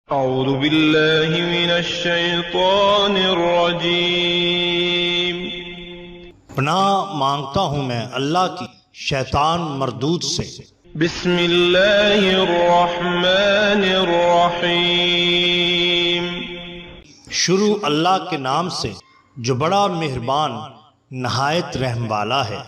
اعوذ باللہ من الشیطان الرجیم۔ پناہ مانگتا ہوں میں اللہ کی شیطان مردود سے۔ بسم اللہ الرحمن الرحیم۔ شروع اللہ کے نام سے جو بڑا مہربان نہایت رحم والا ہے۔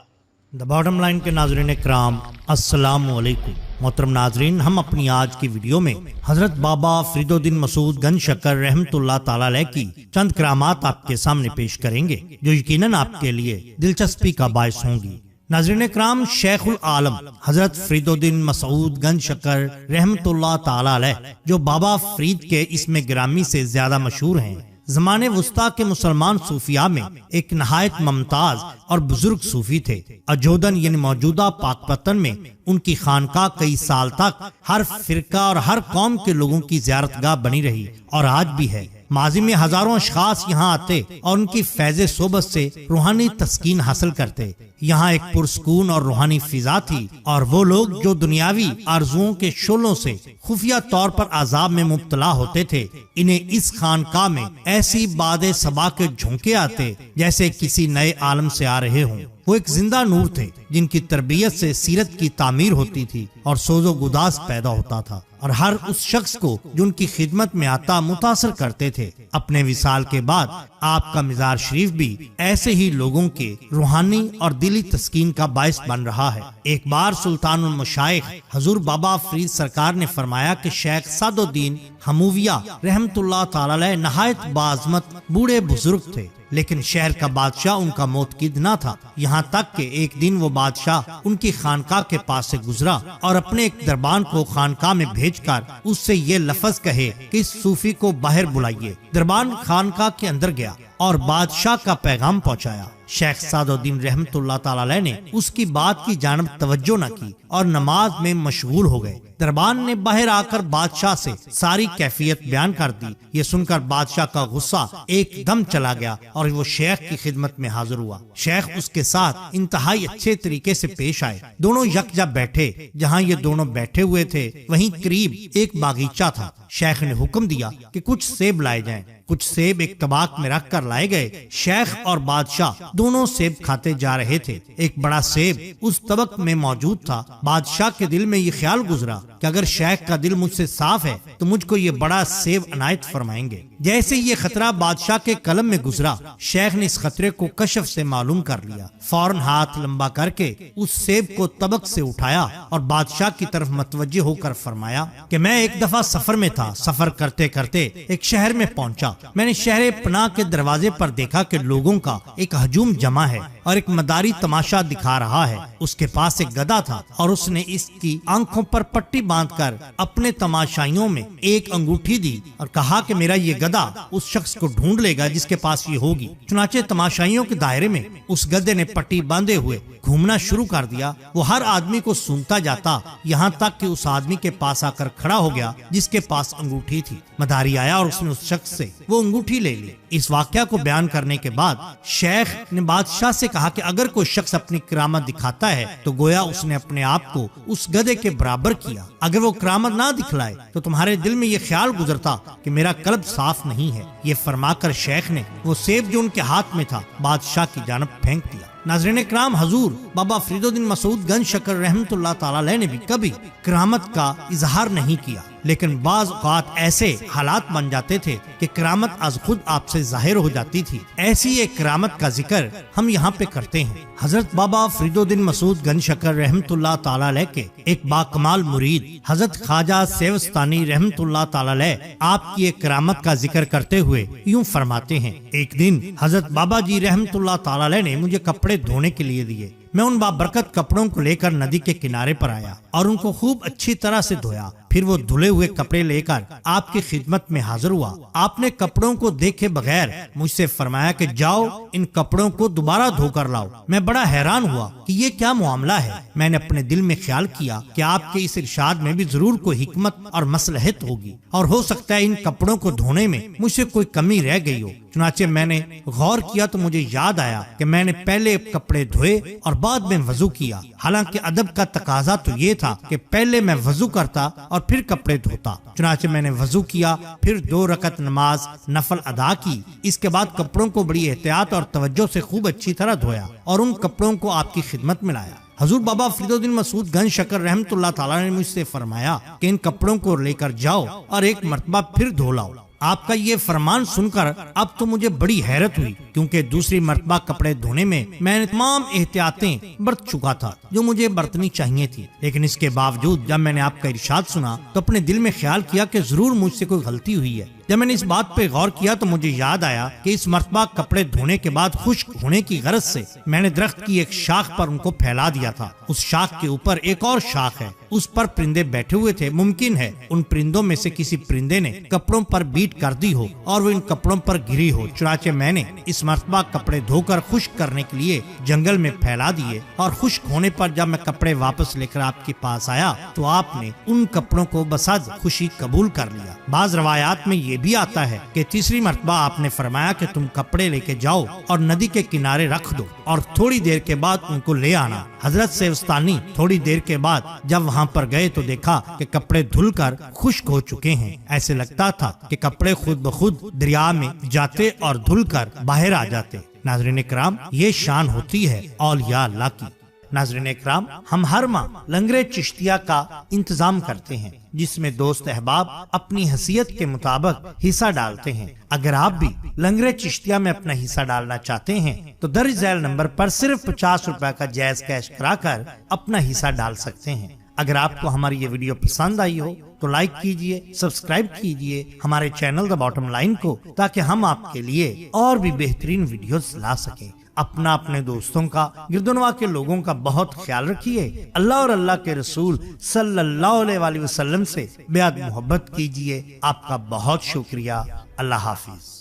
دا باٹم لائن کے ناظرین اکرام، السلام علیکم۔ محترم ناظرین، ہم اپنی آج کی ویڈیو میں حضرت بابا فرید الدین مسعود گنج شکر رحمۃ اللہ تعالی علیہ کی چند کرامات آپ کے سامنے پیش کریں گے جو یقیناً آپ کے لیے دلچسپی کا باعث ہوں گی۔ ناظرین اکرام، شیخ العالم حضرت فرید الدین مسعود گنج شکر رحمۃ اللہ تعالی علیہ جو بابا فرید کے اسم گرامی سے زیادہ مشہور ہیں، زمانے وسطیٰ کے مسلمان صوفیاء میں ایک نہایت ممتاز اور بزرگ صوفی تھے۔ اجودن یعنی موجودہ پاک پتن میں ان کی خانقاہ کئی سال تک ہر فرقہ اور ہر قوم کے لوگوں کی زیارت گاہ بنی رہی اور آج بھی ہے۔ ماضی میں ہزاروں اشخاص یہاں آتے اور ان کی فیض صحبت سے روحانی تسکین حاصل کرتے۔ یہاں ایک پرسکون اور روحانی فضا تھی اور وہ لوگ جو دنیاوی آرزوؤں کے شعلوں سے خفیہ طور پر عذاب میں مبتلا ہوتے تھے، انہیں اس خانقاہ میں ایسی باد صبا کے جھونکے آتے جیسے کسی نئے عالم سے آ رہے ہوں۔ وہ ایک زندہ نور تھے جن کی تربیت سے سیرت کی تعمیر ہوتی تھی اور سوز و گداز پیدا ہوتا تھا، اور ہر اس شخص کو جو ان کی خدمت میں آتا متاثر کرتے تھے۔ اپنے وصال کے بعد آپ کا مزار شریف بھی ایسے ہی لوگوں کے روحانی اور دلی تسکین کا باعث بن رہا ہے۔ ایک بار سلطان المشائخ حضور بابا فرید سرکار نے فرمایا کہ شیخ سعد الدین ہمویہ رحمۃ اللہ تعالی علیہ نہایت باعظمت بوڑھے بزرگ تھے، لیکن شہر کا بادشاہ ان کا موتقد نہ تھا، یہاں تک کہ ایک دن وہ بادشاہ ان کی خانقاہ کے پاس سے گزرا اور اپنے ایک دربان کو خانقاہ میں بھیج کر اس سے یہ لفظ کہے کہ اس صوفی کو باہر بلائیے۔ دربان خانقاہ کے اندر گیا اور بادشاہ کا پیغام پہنچایا۔ شیخ سعد الدین رحمۃ اللہ تعالی علیہ نے اس کی بات کی جانب توجہ نہ کی اور نماز میں مشغول ہو گئے۔ دربان نے باہر آ کر بادشاہ سے ساری کیفیت بیان کر دی۔ یہ سن کر بادشاہ کا غصہ ایک دم چلا گیا اور وہ شیخ کی خدمت میں حاضر ہوا۔ شیخ اس کے ساتھ انتہائی اچھے طریقے سے پیش آئے۔ دونوں یکجا بیٹھے۔ جہاں یہ دونوں بیٹھے ہوئے تھے وہیں قریب ایک باغیچہ تھا۔ شیخ نے حکم دیا کہ کچھ سیب لائے جائیں۔ کچھ سیب ایک طباق میں رکھ کر لائے گئے۔ شیخ اور بادشاہ دونوں سیب کھاتے جا رہے تھے۔ ایک بڑا سیب اس طبق میں موجود تھا۔ بادشاہ کے دل میں یہ خیال گزرا کہ اگر شیخ کا دل مجھ سے صاف ہے تو مجھ کو یہ بڑا سیب عنایت فرمائیں گے۔ جیسے یہ خطرہ بادشاہ کے قلم میں گزرا، شیخ نے اس خطرے کو کشف سے معلوم کر لیا۔ فوراً ہاتھ لمبا کر کے اس سیب کو طبق سے اٹھایا اور بادشاہ کی طرف متوجہ ہو کر فرمایا کہ میں ایک دفعہ سفر میں تھا۔ سفر کرتے کرتے ایک شہر میں پہنچا۔ میں نے شہر پناہ کے دروازے پر دیکھا کہ لوگوں کا ایک ہجوم جمع ہے اور ایک مداری تماشا دکھا رہا ہے۔ اس کے پاس ایک گدھا تھا اور اس نے اس کی آنکھوں پر پٹی باندھ کر اپنے تماشائیوں میں ایک انگوٹھی دی اور کہا کہ میرا یہ گدھا اس شخص کو ڈھونڈ لے گا جس کے پاس یہ ہوگی۔ چنانچہ تماشائیوں کے دائرے میں اس گدھے نے پٹی باندھے ہوئے گھومنا شروع کر دیا۔ وہ ہر آدمی کو سونگتا جاتا یہاں تک کہ اس آدمی کے پاس آ کر کھڑا ہو گیا جس کے پاس انگوٹھی تھی۔ مداری آیا اور اس نے اس شخص سے وہ انگوٹھی لے لی۔ اس واقعہ کو بیان کرنے کے بعد شیخ نے بادشاہ سے کہا کہ اگر کوئی شخص اپنی کرامت دکھاتا ہے تو گویا اس نے اپنے آپ کو اس گدھے کے برابر کیا۔ اگر وہ کرامت نہ دکھلائے تو تمہارے دل میں یہ خیال گزرتا کہ میرا قلب صاف نہیں ہے۔ یہ فرما کر شیخ نے وہ سیب جو ان کے ہاتھ میں تھا بادشاہ کی جانب پھینک دیا۔ ناظرین کرام، حضور بابا فرید الدین مسعود گنج شکر رحمۃ اللہ تعالی علیہ نے بھی کبھی کرامت کا اظہار نہیں کیا، لیکن بعض اوقات ایسے حالات بن جاتے تھے کہ کرامت از خود آپ سے ظاہر ہو جاتی تھی۔ ایسی ایک کرامت کا ذکر ہم یہاں پہ کرتے ہیں۔ حضرت بابا فرید الدین مسعود گنج شکر رحمۃ اللہ تعالی علیہ کے ایک باکمال مرید حضرت خواجہ سیوستانی رحمۃ اللہ تعالی علیہ آپ کی ایک کرامت کا ذکر کرتے ہوئے یوں فرماتے ہیں، ایک دن حضرت بابا جی رحمۃ اللہ تعالی علیہ نے مجھے کپڑے دھونے کے لیے دیے۔ میں ان بابرکت کپڑوں کو لے کر ندی کے کنارے پر آیا اور ان کو خوب اچھی طرح سے دھویا۔ پھر وہ دھلے ہوئے کپڑے لے کر آپ کی خدمت میں حاضر ہوا۔ آپ نے کپڑوں کو دیکھے بغیر مجھ سے فرمایا کہ جاؤ ان کپڑوں کو دوبارہ دھو کر لاؤ۔ میں بڑا حیران ہوا کہ یہ کیا معاملہ ہے۔ میں نے اپنے دل میں خیال کیا کہ آپ کے اس ارشاد میں بھی ضرور کوئی حکمت اور مصلحت ہوگی اور ہو سکتا ہے ان کپڑوں کو دھونے میں مجھ سے کوئی کمی رہ گئی ہو۔ چنانچہ میں نے غور کیا تو مجھے یاد آیا کہ میں نے پہلے کپڑے دھوئے اور بعد میں وضو کیا۔ حالانکہ ادب کا تقاضا تو یہ تھا تھا کہ پہلے میں وضو کرتا اور پھر کپڑے دھوتا۔ چنانچہ میں نے وضو کیا، پھر 2 رکعت نماز نفل ادا کی، اس کے بعد کپڑوں کو بڑی احتیاط اور توجہ سے خوب اچھی طرح دھویا اور ان کپڑوں کو آپ کی خدمت میں لایا۔ حضور بابا فرید الدین مسعود گنج شکر رحمت اللہ تعالیٰ نے مجھ سے فرمایا کہ ان کپڑوں کو لے کر جاؤ اور ایک مرتبہ پھر دھو لاؤ۔ آپ کا یہ فرمان سن کر اب تو مجھے بڑی حیرت ہوئی، کیونکہ دوسری مرتبہ کپڑے دھونے میں نے تمام احتیاطیں برت چکا تھا جو مجھے برتنی چاہیے تھی، لیکن اس کے باوجود جب میں نے آپ کا ارشاد سنا تو اپنے دل میں خیال کیا کہ ضرور مجھ سے کوئی غلطی ہوئی ہے۔ جب میں نے اس بات پہ غور کیا تو مجھے یاد آیا کہ اس مرتبہ کپڑے دھونے کے بعد خشک ہونے کی غرض سے میں نے درخت کی ایک شاخ پر ان کو پھیلا دیا تھا۔ اس شاخ کے اوپر ایک اور شاخ ہے، اس پر پرندے بیٹھے ہوئے تھے۔ ممکن ہے ان پرندوں میں سے کسی پرندے نے کپڑوں پر بیٹ کر دی ہو اور وہ ان کپڑوں پر گری ہو۔ چنانچہ میں نے اس مرتبہ کپڑے دھو کر خشک کرنے کے لیے جنگل میں پھیلا دیے، اور خشک ہونے پر جب میں کپڑے واپس لے کر آپ کے پاس آیا تو آپ نے ان کپڑوں کو بصد خوشی قبول کر لیا۔ بعض روایات میں یہ بھی آتا ہے کہ تیسری مرتبہ آپ نے فرمایا کہ تم کپڑے لے کے جاؤ اور ندی کے کنارے رکھ دو اور تھوڑی دیر کے بعد ان کو لے آنا۔ حضرت سیوستانی تھوڑی دیر کے بعد جب وہاں پر گئے تو دیکھا کہ کپڑے دھل کر خشک ہو چکے ہیں۔ ایسے لگتا تھا کہ کپڑے خود بخود دریا میں جاتے اور دھل کر باہر آ جاتے۔ ناظرین کرام، یہ شان ہوتی ہے اولیاء اللہ کی۔ ناظرین اکرام، ہم ہر ماہ لنگر چشتیہ کا انتظام کرتے ہیں جس میں دوست احباب اپنی حیثیت کے مطابق حصہ ڈالتے ہیں۔ اگر آپ بھی لنگر چشتیہ میں اپنا حصہ ڈالنا چاہتے ہیں تو درج ذیل نمبر پر صرف 50 روپے کا جائز کیش کرا کر اپنا حصہ ڈال سکتے ہیں۔ اگر آپ کو ہماری یہ ویڈیو پسند آئی ہو تو لائک کیجئے، سبسکرائب کیجئے ہمارے چینل دا باٹم لائن کو، تاکہ ہم آپ کے لیے اور بھی بہترین ویڈیوز لا سکیں۔ اپنا، اپنے دوستوں کا، گردنوا کے لوگوں کا بہت خیال رکھیے۔ اللہ اور اللہ کے رسول صلی اللہ علیہ وآلہ وسلم سے بے حد محبت کیجئے۔ آپ کا بہت شکریہ۔ اللہ حافظ۔